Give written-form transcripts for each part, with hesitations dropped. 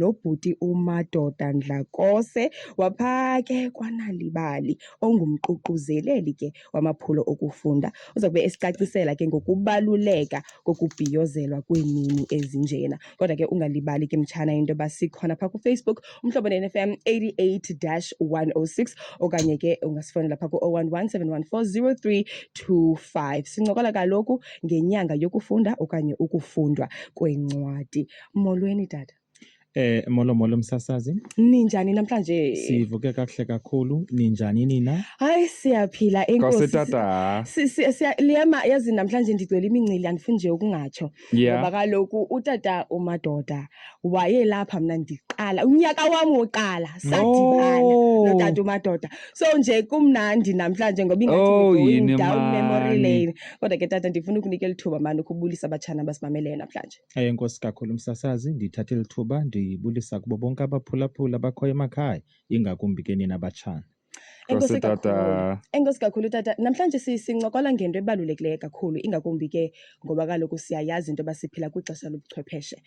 nobhuti uMadoda Dlakose waphake kwaNalibali ongumququzeleli ke wamaphulo okufunda. Uzokube esicacisela ke ngokubaluleka kokubhiyozelwa kweemini ezinjena. Kodwa ke ungalibali ke mtshana into yoba sikhona phaa kuFacebook umhlobo ne-FM 88-106 okanye ke ungasifonela phaa ku-011 714 0325. Sincokola kaloku ngenyanga yokufunda okanye ukufundwa kwencwadi. Molweni tata. Molo msasazi. Ninjani namhlanje? Sivuke kakuhle kakhulu. Ninjani nina? Hayi siyaphila enkosi. Tata. Liyama yazi namhlanje ndigcwele imincili andifuni nje ukungatsho. Ngoba kaloku utata uMadoda waye lapha mna ndiqala unyaka wami woqala sadibana notata uMadoda. So nje kumnandi namhlanje ngoba ingathi going down memory lane. Kodwa ke tata ndifuna ukunika lithuba mani ukubulisa abatshana basimameleyo namhlanje. Enkosi kakhulu msasazi, ndithathe lithuba ndibulisa kubo bonke abaphulaphula abakhoyo emakhaya, ingakumbi ke nina batshana. Enkosi kakhulu tata. Namhlanje sincokola ngento ebalulekileyo kakhulu ingakumbi ke ngoba kaloku siyayazi into basiphila kwixesha lobuchwepheshe.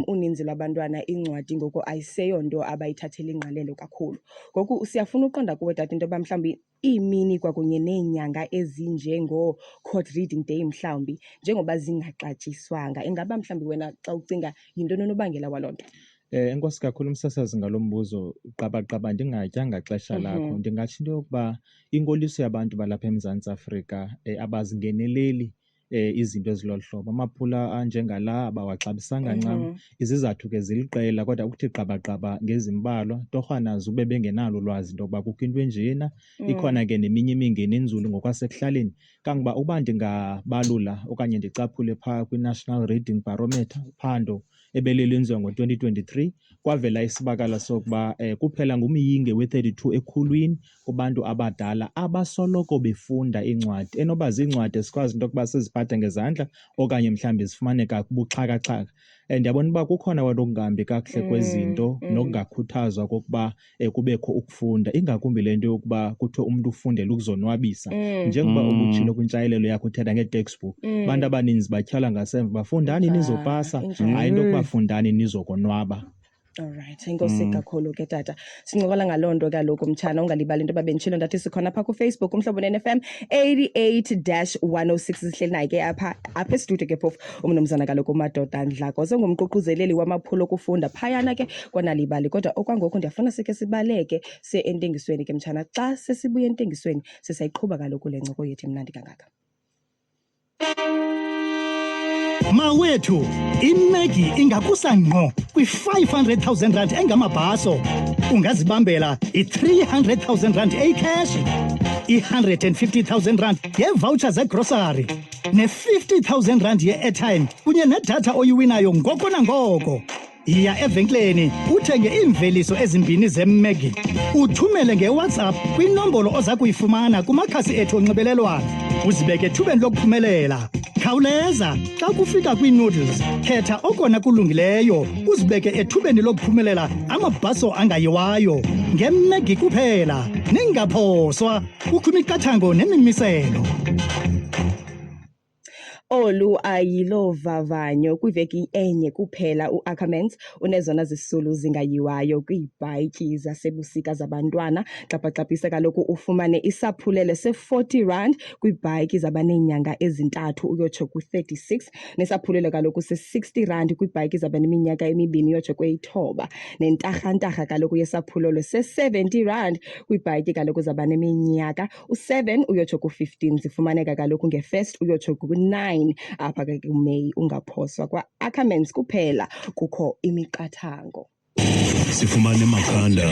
Uninzi lwabantwana incwadi ngoku ayiseyonto abayithathela ingqalelo kakhulu. Ngoku siyafuna uqonda kuwe tata into yoba mhlawumbi iimini kwakunye neenyanga ezinjengo-Court Reading Day mhlawumbi njengoba zingaxatyiswanga, ingaba mhlawumbi wena xa ucinga yintoni unobangela waloo nto? Enkosi kakhulu msasazi ngalo mbuzo. Qaba ndingatyanga xesha lakho. Ndingatsho into yokuba inkoliso yabantu balapha eMzantsi Afrika abazingeneleli izinto ezilolu hlobo. Amaphula anjengala abawaxabisanga ncam. Izizathu ke ziliqela kodwa ukuthi qaba ngezimbalwa torhwana zube bengenalo ulwazi into yokuba kukho into enjena. Ikhona ke neminye imingeni enzulu ngokwasekuhlaleni. Kangoba uba ndingabalula okanye ndicaphule phaa kwi-National Reading Barometer uphando ebelelenziwa ngo-2023 kwavela isibakala sokuba kuphela ngumyinge we-32 ekhulwini kubantu abadala abasoloko befunda iincwadi. Enoba ziincwadi esikwazi into yokuba siziphathe ngezandla okanye mhlawumbi zifumaneka kubuxhakaxhaka. Ndiyabona uba kukhona kwanto okungahambi kakuhle kwezinto nokungakhuthazwa kokuba kubekho ukufunda, ingakumbi le nto yokuba kuthiwe umntu ufundele ukuzonwabisa. Njengoba ubutshilo kwintshayelelo yakho uthetha ngee-textbook, abantu abaninzi batyhala ngasemva bafundani nizopasa, hayi into yokuba fundani nizokonwaba. Alright, enkosi kakhulu ke tata. Sincokola ngaloo nto kaloku mtshana ungalibali into yoba benditshilo ndathi sikhona phaa kuFacebook umhlobo ne-FM 88-106 sihleli naye ke apha estudio ke phofu umnumzana kaloku uMadoda Dlakose ngumququzeleli wamaphulo okufunda phayana ke kwaNalibali. Kodwa okwangoku ndiyafuna sikhe sibaleke entengisweni ke mtshana. Xa sesibuya entengisweni sisayiqhuba kaloku le ncoko yethu imnandi kangaka. Mawethu, iMaggie ingakusa ngqo kwi-500,000 rand engamabhaso. Ungazibambela i-300,000 rand ecash, i-150,000 rand ngee-voucher zegrocery, ne-50,000 rand ye-airtime kunye nedatha oyiwinayo ngoko nangoko. Yiya evenkileni uthenge iimveliso ezimbini zeMaggie, uthumele ngeWhatsApp kwinombolo oza kuyifumana kumakhasi ethu onxibelelwano, uzibeke ethubeni lokuphumelela. Khawuleza, xa kufika kwii-noodles, khetha okona kulungileyo, uzibeke ethubeni lokuphumelela amabhaso angayiwayo. NgeMaggie kuphela, ningaphoswa, kukho imiqathango nemimiselo. Olu ayilo vavanyo kwiveki enye kuphela uAckermans unezona zisulu zingayiwayo kwiibhayiki zasebusika zabantwana. Xaphaxaphisa kaloku ufumane isaphulelo se-40 rand kwiibhayiki zabaneenyanga ezintathu uyotsho ku-36, nesaphulelo kaloku se-60 rand kwiibhayiki zabaneminyaka emibini uyotsho kwe-9, nentarhantarha kaloku yesaphulelo se-70 rand kwiibhayiki kaloku zabaneminyaka u-7 uyotsho ku-15. Zifumaneka kaloku nge-1 uyotsho ku-9 apha ke kuMeyi. Ungaphoswa kwaAckermans kuphela kukho imiqathango. Sifumane Makhanda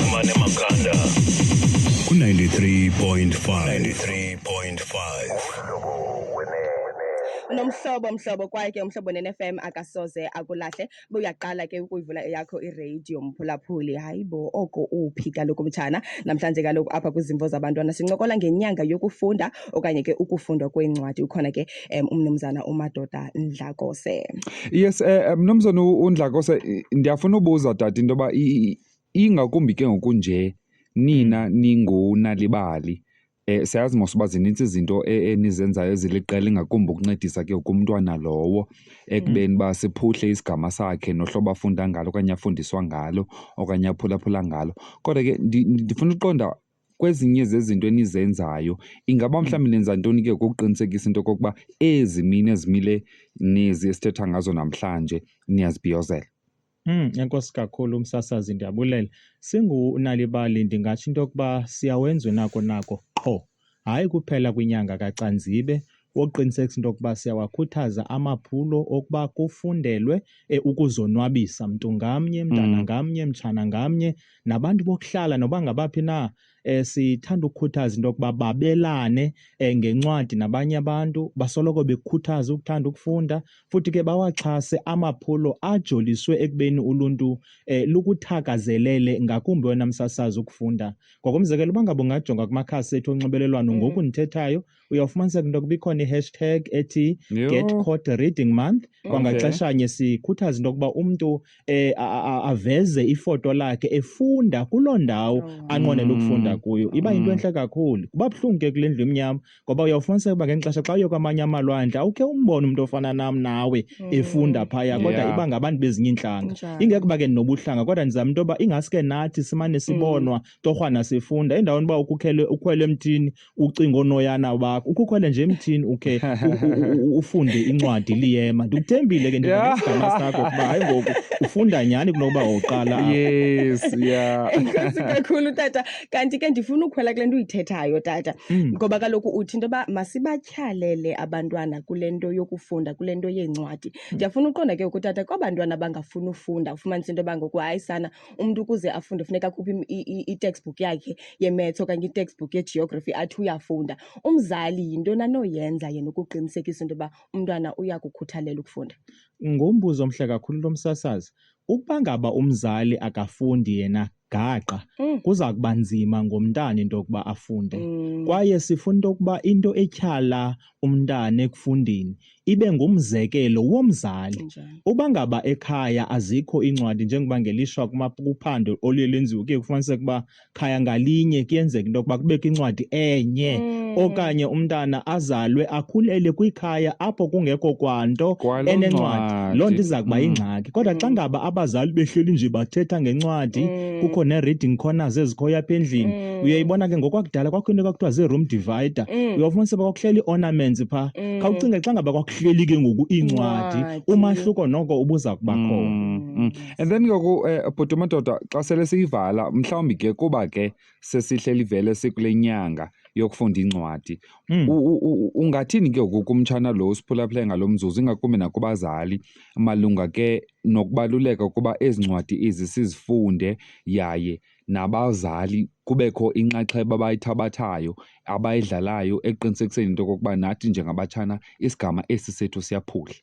ku-93.5. Unomhlobo kwaye ke umhlobo ne-FM akasoze akulahle. Buyaqala ke ukuyivula yakho iradio mphulaphuli. Hayibo oko uphi kaloku mtshana. Namhlanje kaloku apha kwizimvo zabantwana sincokola ngenyanga yokufunda okanye ke ukufundwa kwencwadi. Ukhona ke umnumzana uMadoda Dlakose. Yes, mnumzana uNdlakose, ndiyafuna ubuza tata into yoba ingakumbi ke ngokunje nina ninguNalibali siyazi mos uba zinintsi izinto enizenzayo eziliqela ingakumbi ukuncedisa ke kumntwana lowo ekubeni uba siphuhle isigama sakhe nohlobo afunda ngalo okanye afundiswa ngalo okanye aphulaphula ngalo. Kodwa ke ndifuna uqonda kwezinye zezinto enizenzayo ingaba mhlawumbi nenza ntoni ke ngokuqinisekisa into yokokuba ezi mini ezimile nezi esithetha ngazo namhlanje niyazibhiyozela? Enkosi kakhulu umsasazi, ndiyabulela. Singunalibali ndingatsho into yokuba siyawenza nako qho, hayi kuphela kwinyanga kaCanzibe, wokuqinisekisa into yokuba siyawakhuthaza amaphulo okuba kufundelwe ukuzonwabisa mntu ngamnye, mntana ngamnye, mtshana ngamnye, nabantu bokuhlala noba ngabaphi na. Sithanda ukukhuthaza into yokuba babelane ngencwadi nabanye abantu, basoloko bekukhuthaza ukuthanda ukufunda, futhi ke bawaxhase amaphulo ajoliswe ekubeni uluntu lukuthakazelele ngakumbi wena msasazi ukufunda. Ngokomzekelo, uba ngaba ungajonga kumakhasi ethu onxibelelwano ngoku ndithethayo, uyawufumaniseka into yokuba ikhona i-hashtag ethi Get Caught Reading Month. Kwangaxeshanye sikhuthaza into yokuba umntu aveze ifoto lakhe efunda kuloo ndawo anqwenela ukufunda kuyo. Iba yinto entle kakhulu. Kuba buhlungu ke kule ndlu emnyama ngoba uyawufumaniseka uba ngenye ixesha xa uye kwamanye amalwandle awukhe umbone umntu ofana nam nawe efunda phaya, kodwa iba ngabantu bezinye iintlanga. Ingekho uba ke ndinobuhlanga, kodwa ndizama into yoba ingaske nathi simane sibonwa torhwana sifunda, endaweni uba ukhwele emthini ucinga oonoyana bakho, ukukhwele nje emthini ukhe ufunde incwadi liyema. Ndikuthembile ke ndisigama sakho ukuba hayi ngoku ufunda nyhani kunokuba wawuqala. Yes, yeah. Enkosi kakhulu tata. Kanti ke ndifuna ukhwela kule nto uyithethayo tata, ngoba kaloku uthi into yoba masibatyhalele abantwana kule nto yokufunda, kule nto yeencwadi. Ndiyafuna uqonda ke ngoku tata, kwabantwana abangafuni ufunda, ufumanisa into yoba ngoku hayi sana umntu ukuze afunde funeka akhuphe i-textbook yakhe ye-maths okanye i-textbook ye-geography athi uyafunda. Umzali yintoni anoyenza yena ukuqinisekisa into yoba umntwana uyakukhuthalela ukufunda? Ngumbuzo omhle kakhulu lo msasazi. Ukuba ngaba umzali akafundi yena gaqa, kuza kuba nzima ngomntana into yokuba afunde. Kwaye sifuna into yokuba into etyhala umntana ekufundeni ibe ngumzekelo womzali. Uba ngaba ekhaya azikho iincwadi, njengoba ngelishwa kuphando oluye lenziwe kuye kufumaniseka uba khaya ngalinye kuyenzeka into yokuba kubekho incwadi enye, okanye umntana azalwe akhulele kwikhaya apho kungekho kwanto enencwadi. Loo nto iza kuba yingxaki. Kodwa xa ngaba abazali behleli nje bathetha ngencwadi, kukho ne-reading corners ezikhoyo apha endlini, uyayibona ke ngokwakudala kwakho into kwakuthiwa zii-room divider. Uyawufumaniseka kwakuhleli ornaments phaa. Khawucinge xa ngaba kwakuhleli ke ngoku iincwadi, umahluko noko ubuza kuba khona. And then ngoku bhuti madoda, xa sele siyivala mhlawumbi ke kuba ke sesihleli vele sikule nyanga yokufunda incwadi, ungathini ke ngoku kumtshana lo siphulaphule ngalo mzuzu, ingakumbi nakubazali, malunga ke nokubaluleka ukuba ezi ncwadi ezi sizifunde, yaye nabazali kubekho inxaxheba abayithabathayo abayidlalayo ekuqinisekiseni into yokokuba nathi njengabatshana isigama esi sethu siyaphuhla?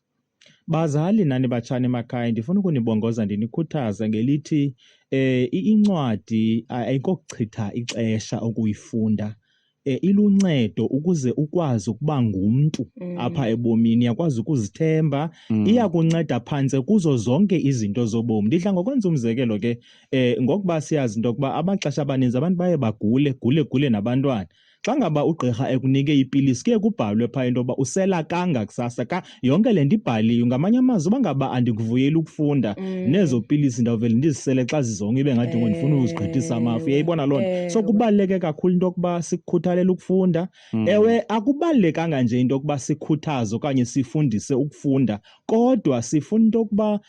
Bazali nani batshana emakhaya, ndifuna ukunibongoza ndinikhuthaza ngelithi incwadi ayikokuchitha ixesha ukuyifunda. Iluncedo ukuze ukwazi ukuba ngumntu apha ebomini, yakwazi ukuzithemba, iyakunceda phantse kuzo zonke izinto zobomi. Ndidla ngokwenza umzekelo ke ngokuba siyazi into yokuba amaxesha amaninzi abantu baye gule nabantwana. Xa ngaba ugqirha ekunike ipilisi kuye kubhalwe phaa into yoba usela kanga kusasa, yonke le nto ibhaliwe. Ngamanye amazwi uba ngaba andikuvuyeli ukufunda, nezo pilisi ndawuvele ndizisele xa zizonke ibe ngathi ndifuna uzigqithisa amafu. Uyayibona loo nto? So kubaluleke kakhulu into yokuba sikukhuthalele ukufunda. Ewe, akubalulekanga nje into yokuba sikhuthaze okanye sifundise ukufunda, kodwa sifuna into yokuba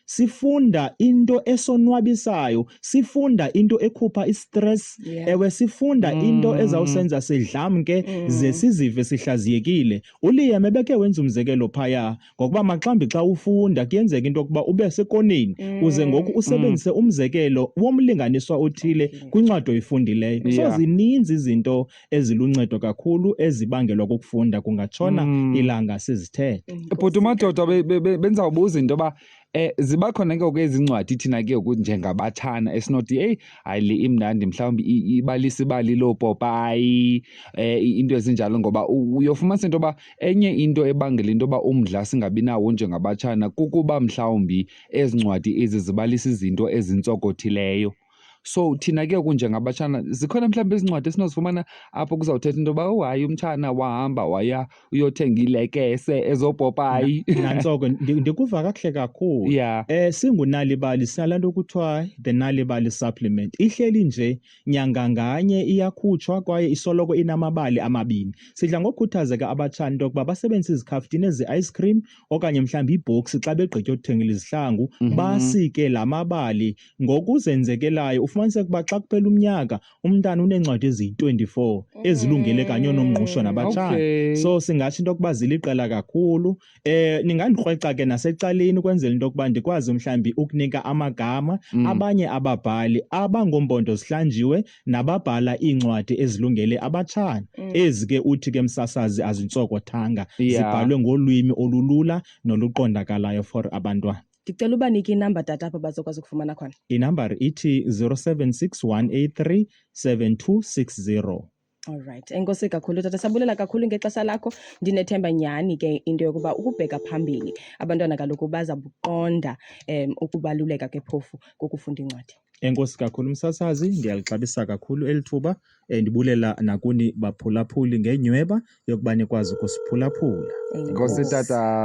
sifunda into esonwabisayo, sifunda into ekhupha istress. Ewe, sifunda into ezawusenza sidlamke ze sizive sihlaziyekile. uLiam ebeke wenza umzekelo phaya ngokuba maxambi xa ufunda kuyenzeka into yokuba ube sekoneni uze ngoku usebenzise umzekelo womlinganiswa othile kwincwadi oyifundileyo. So zininzi izinto eziluncedo kakhulu ezibangelwa kukufunda, kungatshona ilanga sizithethe. Bhuti madoda, benzawubuza into yoba ziba khona ke ezi ncwadi thina ke njengabatshana esinothi hayi le imnandi mhlawumbi ibalisa ibali loopopayi, into ezinjalo, ngoba uyofumanisa into yoba enye into ebangela into yoba umdla singabi nawo njengabatshana kukuba mhlawumbi ezi ncwadi ezi zibalisa izinto ezintsokothileyo. So thina ke kunjengabatshana zikhona mhlawumbi izincwadi esinozifumana apho kuzawuthetha into yoba hayi umtshana wahamba waya uyothenga ilekese ezopopayi. Nantsoko ndikuva kakuhle kakhulu. Yeah. Singunalibali sinalaa nto kuthiwa the Nalibali supplement. Ihleli nje nyanga nganye iyakhutshwa kwaye isoloko inamabali amabini. Sidla ngokukhuthazeka abatshana into yokuba basebenzise izikhaftini ezi-ice cream okanye mhlawumbi iibhoksi xa begqitya ukuthengela izihlangu basike la mabali ngokuzenzekelayo. Ufumaniseke ukuba xa kuphela umnyaka umntana uneencwadi eziyi-24 ezilungele kanye nomngqusho nabatshana. Okay. So singatsho into yokuba ziliqela kakhulu. Ningandikrweca ke nasecaleni ukwenzela into yokuba ndikwazi mhlawumbi ukunika amagama abanye ababhali abangombondo zihlanjiwe nababhala iincwadi ezilungele abatshana. Ezi ke uthi ke msasazi azintsokothanga, zibhalwe ngolwimi olulula noluqondakalayo for abantwana. Ndicela ubanike inamba tata apho bazokwazi ukufumana khona. Inambari ithi 0761837260. Alright, enkosi kakhulu tata, sabulela kakhulu ngexesha lakho. Ndinethemba nyhani ke into yokuba ukubheka phambili abantwana kaloku baza buqonda ukubaluleka ke phofu kokufunda incwadi. Enkosi kakhulu msasazi, ndiyalixabisa kakhulu elithuba. Ndibulela nakuni baphulaphuli ngenyweba yokuba nikwazi ukusiphulaphula. Nkosi tata.